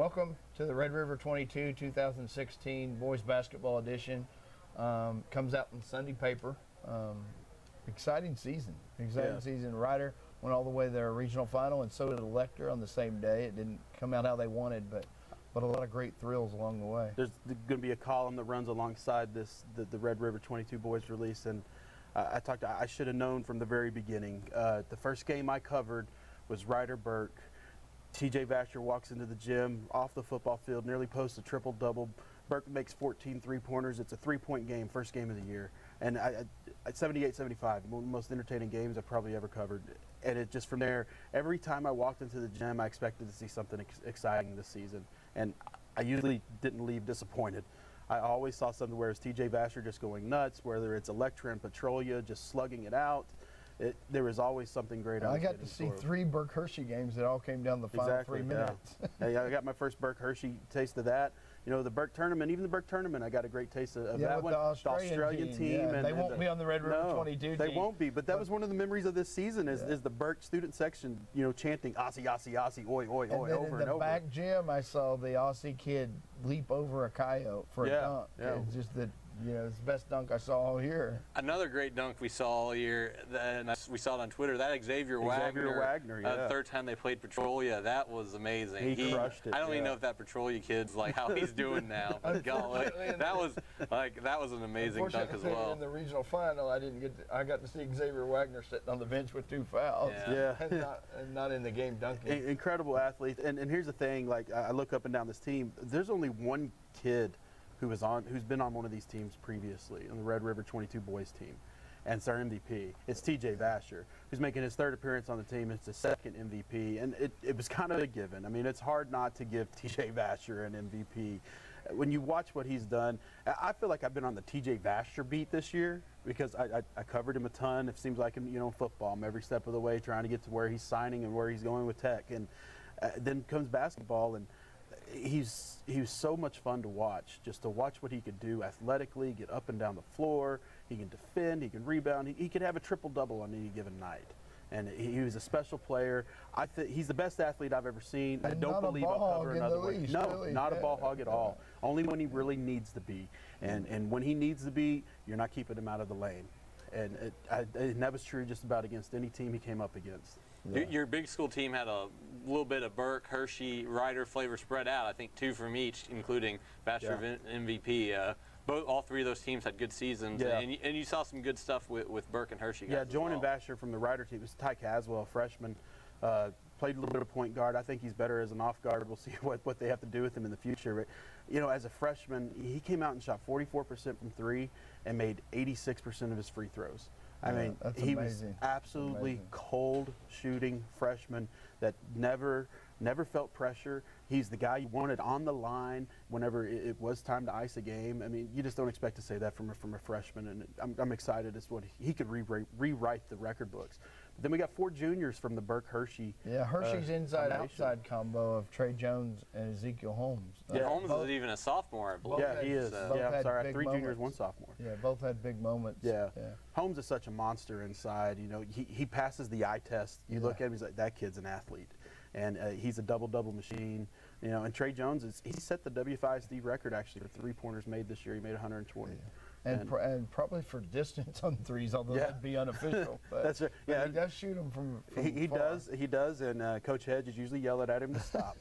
welcome to the Red River 22 2016 Boys Basketball Edition. Comes out in Sunday paper. Exciting season. Exciting season. Ryder went all the way to their regional final, and so did Elector on the same day. It didn't come out how they wanted, but a lot of great thrills along the way. There's going to be a column that runs alongside this, the Red River 22 Boys release, and I should have known from the very beginning. The first game I covered was Ryder Burke. TJ Vasher walks into the gym, off the football field, nearly posts a triple-double. Burke makes 14 three-pointers. It's a three-point game, first game of the year. And at 78-75, one of the most entertaining games I've probably ever covered. And it just from there, every time I walked into the gym, I expected to see something exciting this season. And I usually didn't leave disappointed. I always saw something where it's TJ Vasher just going nuts, whether it's Electra and Petrolia just slugging it out. There was always something great. I got to see 3 Burke Hershey games that all came down the final 3 minutes. Yeah. I got my first Burke Hershey taste of that. You know, the Burke tournament, even the Burke tournament, I got a great taste of that one. The Australian team. Yeah, and they won't be on the Red River 22 team. They won't be, but that was one of the memories of this season is the Burke student section, you know, chanting Aussie, Aussie, Aussie, oi, oi, oi, over and over. In the back gym, I saw the Aussie kid leap over a coyote for a dunk. Yeah. It's just that, you know, it's the best dunk I saw all year. Another great dunk we saw all year, and we saw it on Twitter, that Xavier Wagner, yeah. Third time they played Petrolia, that was amazing. He crushed it. I don't even know if that Petrolia kid's like how he's doing now. But golly, that was an amazing dunk as well. In the regional final, I got to see Xavier Wagner sitting on the bench with 2 fouls. And not in the game dunking. Incredible athlete. And here's the thing, like I look up and down this team, there's only one kid who's been on one of these teams previously, on the Red River 22 boys team, and it's our MVP. It's TJ Vasher, who's making his 3rd appearance on the team. It's his 2nd MVP, and it was kind of a given. I mean, it's hard not to give TJ Vasher an MVP. When you watch what he's done, I feel like I've been on the TJ Vasher beat this year because I covered him a ton. It seems like, you know, football, I'm every step of the way trying to get to where he's signing and where he's going with Tech, and then comes basketball, and he was so much fun to watch, just to watch what he could do athletically, get up and down the floor. He can defend, he can rebound, he could have a triple-double on any given night. And he was a special player. I think he's the best athlete I've ever seen. I don't believe I'll cover another one. No, not a ball hog at all. Only when he really needs to be. And when he needs to be, you're not keeping him out of the lane. And that was true just about against any team he came up against. Yeah. Your big school team had a little bit of Burke, Hershey, Ryder flavor spread out. I think 2 from each, including Vasher MVP. All 3 of those teams had good seasons, and you saw some good stuff with Burke and Hershey. Yeah, joining Vasher from the Ryder team was Ty Caswell, freshman. Played a little bit of point guard. I think he's better as an off guard. We'll see what they have to do with him in the future. But, you know, as a freshman, he came out and shot 44% from 3 and made 86% of his free throws. I mean, he was absolutely cold shooting freshman that never felt pressure. He's the guy you wanted on the line whenever it was time to ice a game. I mean, you just don't expect to say that from a freshman, and I'm excited as what he could rewrite the record books. But then we got 4 juniors from the Burke Hershey. Yeah, Hershey's inside-outside combo of Trey Jones and Ezekiel Holmes. Holmes is even a sophomore, I believe. Yeah, he is. I'm sorry, 3 juniors, 1 sophomore. Yeah, both had big moments. Yeah. Holmes is such a monster inside. You know, he passes the eye test. You look at him, he's like, that kid's an athlete. And he's a double-double machine. You know, and Trey Jones, he set the WFISD record, actually, for 3-pointers made this year. He made 120. Yeah. And probably for distance on threes, although that'd be unofficial. But, that's right. Yeah, he does shoot them from he far. He does, and Coach Hedge is usually yelling at him to stop.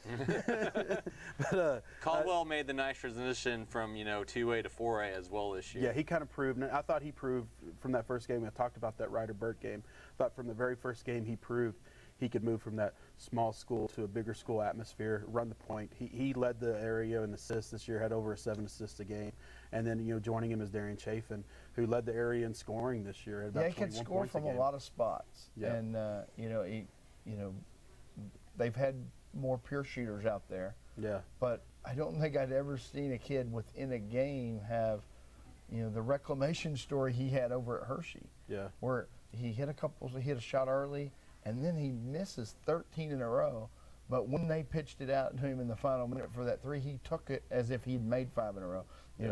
But, Caldwell made the nice transition from 2A to 4A as well this year. Yeah, he kind of proved. I thought he proved from that first game. I talked about that Ryder Burke game. But from the very first game, he proved he could move from that small school to a bigger school atmosphere, run the point. He led the area in assists this year, had over 7 assists a game. And then, joining him is Darian Chafin, who led the area in scoring this year at about 21 points a game. He can score from a lot of spots. Yeah. And, they've had more pure shooters out there. Yeah. But I don't think I'd ever seen a kid within a game have, the reclamation story he had over at Hershey. Yeah. Where he hit a shot early, and then he misses 13 in a row. But when they pitched it out to him in the final minute for that 3, he took it as if he'd made 5 in a row.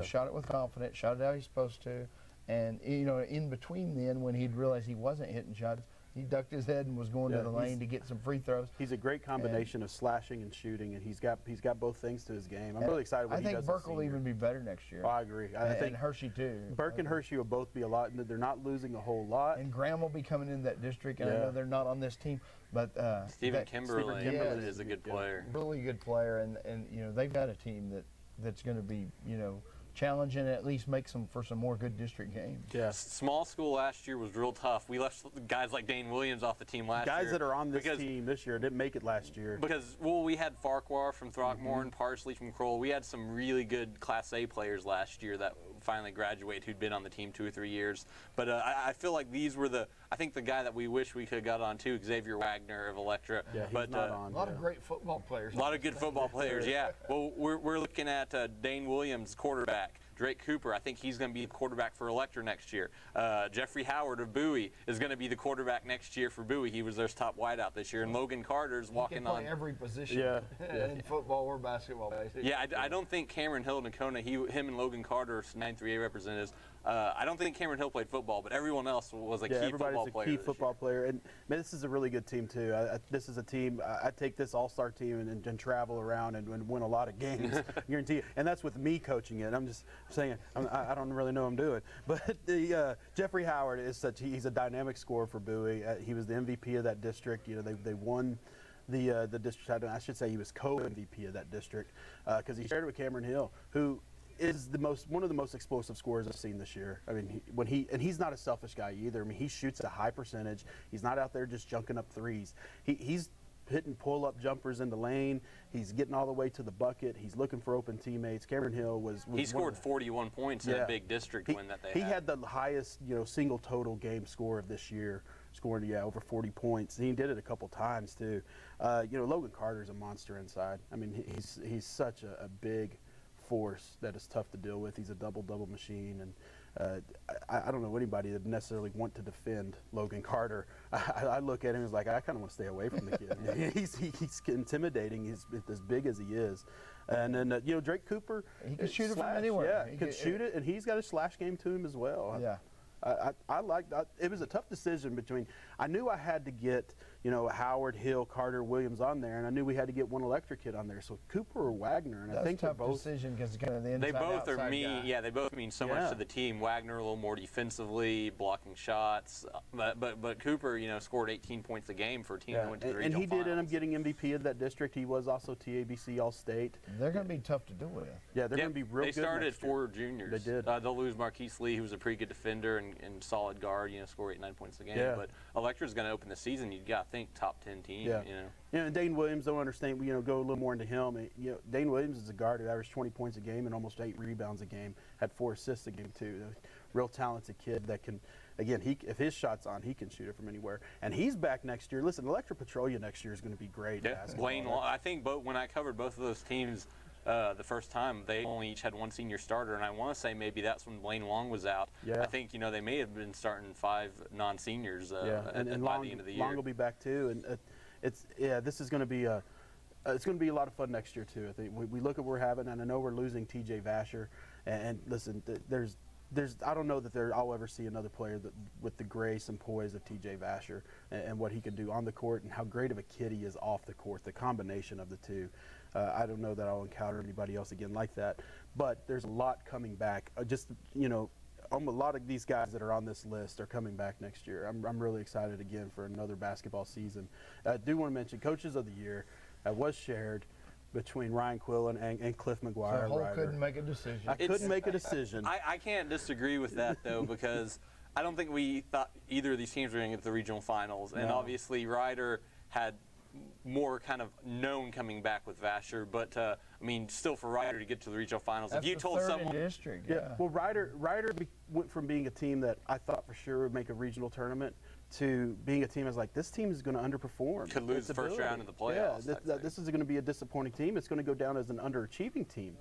Shot it with confidence, shot it how he's supposed to. And, in between then, when he'd realized he wasn't hitting shots, He ducked his head and was going to the lane to get some free throws. He's a great combination of slashing and shooting, and he's got both things to his game. I'm really excited what he does. I think Burke will even be better next year. Oh, I agree. I think Hershey too. Burke and Hershey will both be a lot. They're not losing a whole lot. And Graham will be coming in that district. And I know they're not on this team, but Stephen Kimberly is a good player. Really good player, and you know they've got a team that's going to be challenge and at least make for some more good district games. Yeah. Small school last year was real tough. We left guys like Dane Williams off the team last year. Guys that are on this team this year didn't make it last year. Because, we had Farquhar from Throckmorton, Parsley from Kroll. We had some really good Class A players last year that finally graduated who'd been on the team 2 or 3 years. But I feel like these were I think the guy that we wish we could have got on too, Xavier Wagner of Electra. Yeah, he's not on. A lot of great football players. A lot of good football players, yeah. Well, we're looking at Dane Williams, quarterback. Drake Cooper, I think he's going to be the quarterback for Electra next year. Jeffrey Howard of Bowie is going to be the quarterback next year for Bowie. He was their top wideout this year. And Logan Carter's walking on. He can play every position in football or basketball. Basically. Yeah, I don't think Cameron Hill and Nakona, him and Logan Carter, 9-3A representatives, I don't think Cameron Hill played football, but everyone else was a key football player. Everybody's a key football player. And man, this is a really good team, too. This is a team, I take this all-star team and travel around and win a lot of games, I guarantee you. And that's with me coaching it. I'm just saying, I don't really know what I'm doing. But Jeffrey Howard he's a dynamic scorer for Bowie. He was the MVP of that district. They won the district. I should say he was co-MVP of that district because he shared it with Cameron Hill, who is one of the most explosive scorers I've seen this year. I mean, he's not a selfish guy either. I mean, he shoots at a high percentage. He's not out there just junking up threes. He's hitting pull-up jumpers in the lane. He's getting all the way to the bucket. He's looking for open teammates. Cameron Hill was he scored 41 points in a big district win that they had. He had the highest, single total game score of this year, scoring over 40 points. He did it a couple times too. Logan Carter's a monster inside. I mean, he's such a big force that is tough to deal with. He's a double machine, and I don't know anybody that necessarily want to defend Logan Carter. I look at him as like, I kind of want to stay away from the kid. he's intimidating. He's as big as he is. And then Drake Cooper, he can shoot it from anywhere. Yeah, he could shoot it, and he's got a slash game to him as well. Yeah. I liked it was a tough decision between. I knew I had to get Howard, Hill, Carter, Williams on there, and I knew we had to get one electric kid on there. So Cooper or Wagner, and I think that's a they're tough both decision because kind of the inside. They both are mean. Guy. Yeah, they both mean so much to the team. Wagner a little more defensively, blocking shots, but Cooper scored 18 points a game for a team that went to the regional and he did end finals. up getting MVP of that district. He was also TABC All-State. They're going to be tough to deal with. Yeah, they're going to be real good. They started next year. 4 juniors. They did. They'll lose Marquise Lee, who was a pretty good defender and solid guard. Score 8-9 points a game. Yeah. But Electra's going to open the season. You got to think top 10 team. Yeah. And Dane Williams, don't understand. Go a little more into him. Dane Williams is a guard who averaged 20 points a game and almost 8 rebounds a game. Had 4 assists a game too. Real talented kid that can. Again, if his shot's on, he can shoot it from anywhere. And he's back next year. Listen, Electra Petrolia next year is going to be great. Yeah. Blaine Long. I think when I covered both of those teams the first time, they only each had one senior starter, and I want to say maybe that's when Blaine Long was out. Yeah. I think they may have been starting 5 non-seniors by the end of the year. Long will be back too, and this is going to be it's going to be a lot of fun next year too. I think we look at what we're having, and I know we're losing TJ Vasher, and listen, there's I don't know that I'll ever see another player with the grace and poise of TJ Vasher and what he can do on the court and how great of a kid he is off the court. The combination of the two. I don't know that I'll encounter anybody else again like that, but there's a lot coming back. A lot of these guys that are on this list are coming back next year. I'm really excited again for another basketball season. I do want to mention Coaches of the Year was shared between Ryan Quillen and Cliff McGuire. So Holt couldn't make a decision. I couldn't make a decision. I can't disagree with that, though, because I don't think we thought either of these teams were going to get to the regional finals. And obviously Ryder had more kind of known coming back with Vasher, but still for Ryder to get to the regional finals. That's if you told someone, district, well, Ryder went from being a team that I thought for sure would make a regional tournament to being a team that's like, this team is going to underperform. Could lose the first round of the playoffs. Yeah, this is going to be a disappointing team. It's going to go down as an underachieving team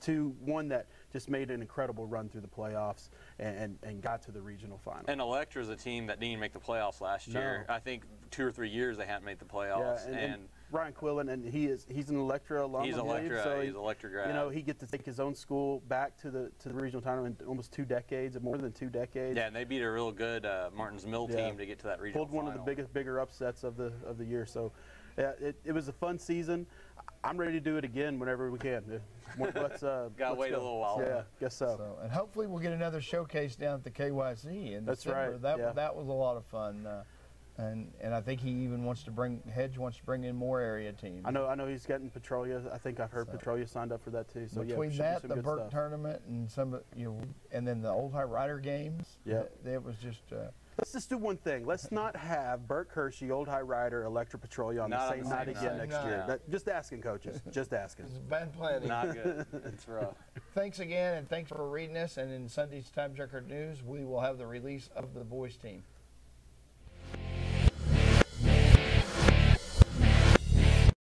to one that just made an incredible run through the playoffs and got to the regional final. And Electra's a team that didn't make the playoffs last year. I think 2 or 3 years they hadn't made the playoffs. Yeah, and Ryan Quillen, and he's an Electra alum. He's Electra. So he's Electra grad. You know, he gets to take his own school back to the regional title in almost 2 decades, more than 2 decades. Yeah, and they beat a real good Martins Mill team to get to that regional final. Pulled one of the bigger upsets of the year. So, yeah, it was a fun season. I'm ready to do it again whenever we can. Let's gotta wait a little while. Yeah, guess so. And hopefully we'll get another showcase down at the KYC in December. That's right. That was a lot of fun. And I think he even wants to bring in more area teams. I know he's getting Petrolia. I think I've heard Petrolia signed up for that too. So between that, the Burke tournament, and and then the Old High Rider games. Yeah, it was just. Let's just do one thing. Let's not have Burke Hershey, Old High Rider, Electra Petrolia on the same night again next year. Just asking, coaches. Just asking. It's bad planning. Not good. It's rough. Thanks again, and thanks for reading us. And in Sunday's Times Record News, we will have the release of the boys team.